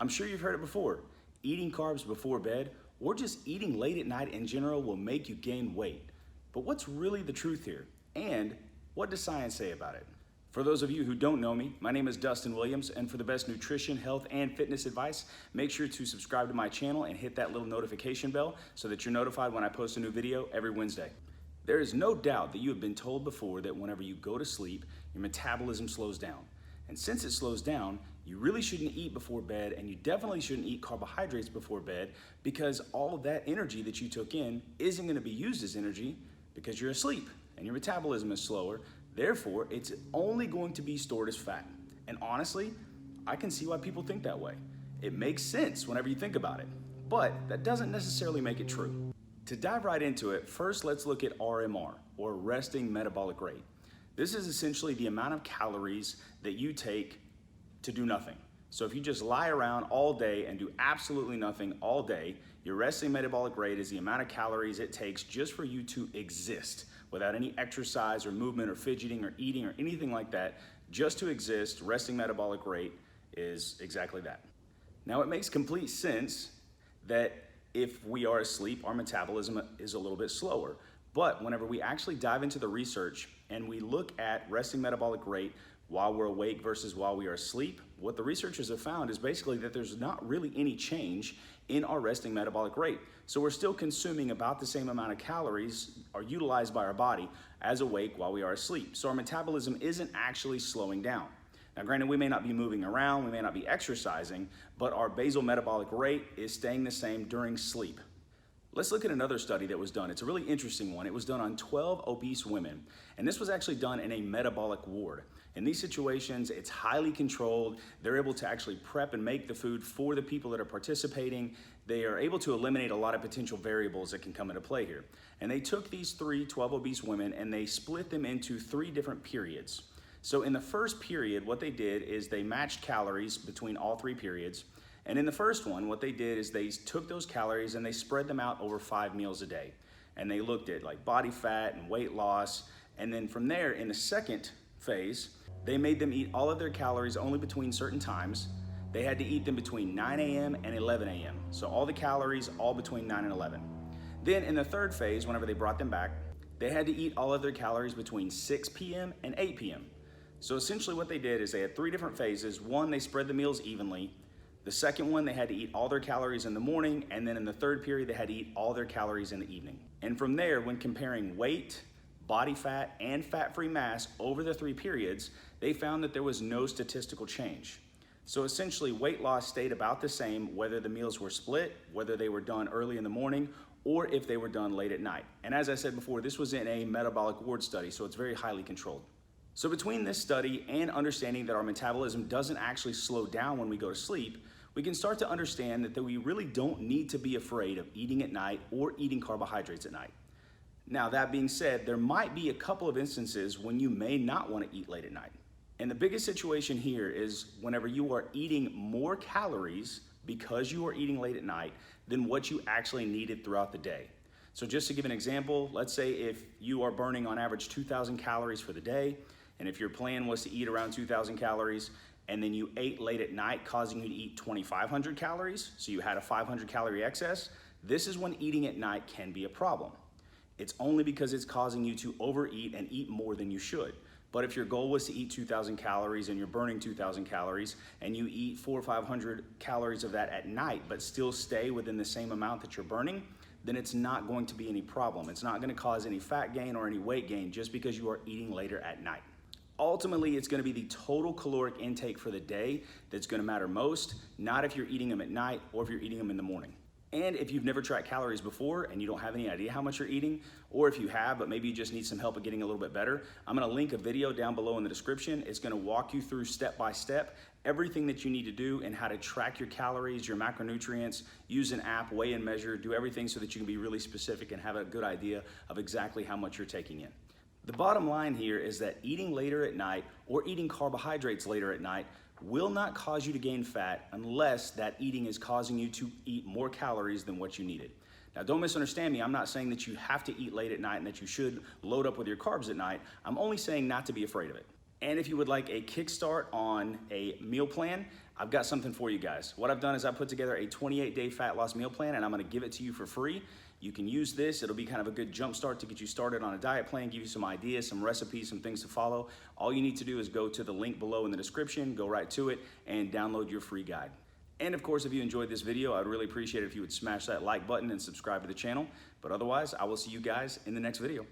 I'm sure you've heard it before. Eating carbs before bed or just eating late at night in general will make you gain weight. But what's really the truth here? And what does science say about it? For those of you who don't know me, my name is Dustin Williams, and for the best nutrition, health, and fitness advice, make sure to subscribe to my channel and hit that little notification bell so that you're notified when I post a new video every Wednesday. There is no doubt that you have been told before that whenever you go to sleep, your metabolism slows down. And since it slows down, you really shouldn't eat before bed, and you definitely shouldn't eat carbohydrates before bed, because all of that energy that you took in isn't going to be used as energy because you're asleep and your metabolism is slower. Therefore, it's only going to be stored as fat. And honestly, I can see why people think that way. It makes sense whenever you think about it, but that doesn't necessarily make it true. To dive right into it, first let's look at RMR, or resting metabolic rate. This is essentially the amount of calories that you take to do nothing. So if you just lie around all day and do absolutely nothing all day, your resting metabolic rate is the amount of calories it takes just for you to exist without any exercise or movement or fidgeting or eating or anything like that. Just to exist, resting metabolic rate is exactly that. Now, it makes complete sense that if we are asleep, our metabolism is a little bit slower. But whenever we actually dive into the research and we look at resting metabolic rate while we're awake versus while we are asleep, what the researchers have found is basically that there's not really any change in our resting metabolic rate. So we're still consuming about the same amount of calories are utilized by our body as awake while we are asleep. So our metabolism isn't actually slowing down. Now, granted, we may not be moving around, we may not be exercising, but our basal metabolic rate is staying the same during sleep. Let's look at another study that was done. It's a really interesting one. It was done on 12 obese women, and this was actually done in a metabolic ward. In these situations, it's highly controlled. They're able to actually prep and make the food for the people that are participating. They are able to eliminate a lot of potential variables that can come into play here. And they took these 12 obese women and they split them into 3 different periods. So in the first period, what they did is they matched calories between all 3 periods. And in the first one, what they did is they took those calories and they spread them out over 5 meals a day. And they looked at like body fat and weight loss. And then from there, in the second phase, they made them eat all of their calories only between certain times. They had to eat them between 9 a.m. and 11 a.m. So all the calories, all between 9 and 11. Then in the third phase, whenever they brought them back, they had to eat all of their calories between 6 p.m. and 8 p.m. So essentially what they did is they had 3 different phases. One, they spread the meals evenly. The second one, they had to eat all their calories in the morning, and then in the third period, they had to eat all their calories in the evening. And from there, when comparing weight, body fat, and fat-free mass over the 3 periods, they found that there was no statistical change. So essentially, weight loss stayed about the same whether the meals were split, whether they were done early in the morning, or if they were done late at night. And as I said before, this was in a metabolic ward study, so it's very highly controlled. So between this study and understanding that our metabolism doesn't actually slow down when we go to sleep, we can start to understand that we really don't need to be afraid of eating at night or eating carbohydrates at night. Now, that being said, there might be a couple of instances when you may not want to eat late at night. And the biggest situation here is whenever you are eating more calories because you are eating late at night than what you actually needed throughout the day. So just to give an example, let's say if you are burning on average 2,000 calories for the day, and if your plan was to eat around 2,000 calories, and then you ate late at night, causing you to eat 2,500 calories, so you had a 500 calorie excess, this is when eating at night can be a problem. It's only because it's causing you to overeat and eat more than you should. But if your goal was to eat 2,000 calories and you're burning 2,000 calories and you eat 400 or 500 calories of that at night, but still stay within the same amount that you're burning, then it's not going to be any problem. It's not going to cause any fat gain or any weight gain just because you are eating later at night. Ultimately, it's going to be the total caloric intake for the day that's going to matter most, not if you're eating them at night or if you're eating them in the morning. And if you've never tracked calories before and you don't have any idea how much you're eating, or if you have, but maybe you just need some help at getting a little bit better, I'm going to link a video down below in the description. It's going to walk you through step by step everything that you need to do and how to track your calories, your macronutrients, use an app, weigh and measure, do everything so that you can be really specific and have a good idea of exactly how much you're taking in. The bottom line here is that eating later at night or eating carbohydrates later at night will not cause you to gain fat unless that eating is causing you to eat more calories than what you needed. Now, don't misunderstand me. I'm not saying that you have to eat late at night and that you should load up with your carbs at night. I'm only saying not to be afraid of it. And if you would like a kickstart on a meal plan, I've got something for you guys. What I've done is I put together a 28-day fat loss meal plan, and I'm gonna give it to you for free. You can use this. It'll be kind of a good jump start to get you started on a diet plan, give you some ideas, some recipes, some things to follow. All you need to do is go to the link below in the description, go right to it, and download your free guide. And of course, if you enjoyed this video, I'd really appreciate it if you would smash that like button and subscribe to the channel. But otherwise, I will see you guys in the next video.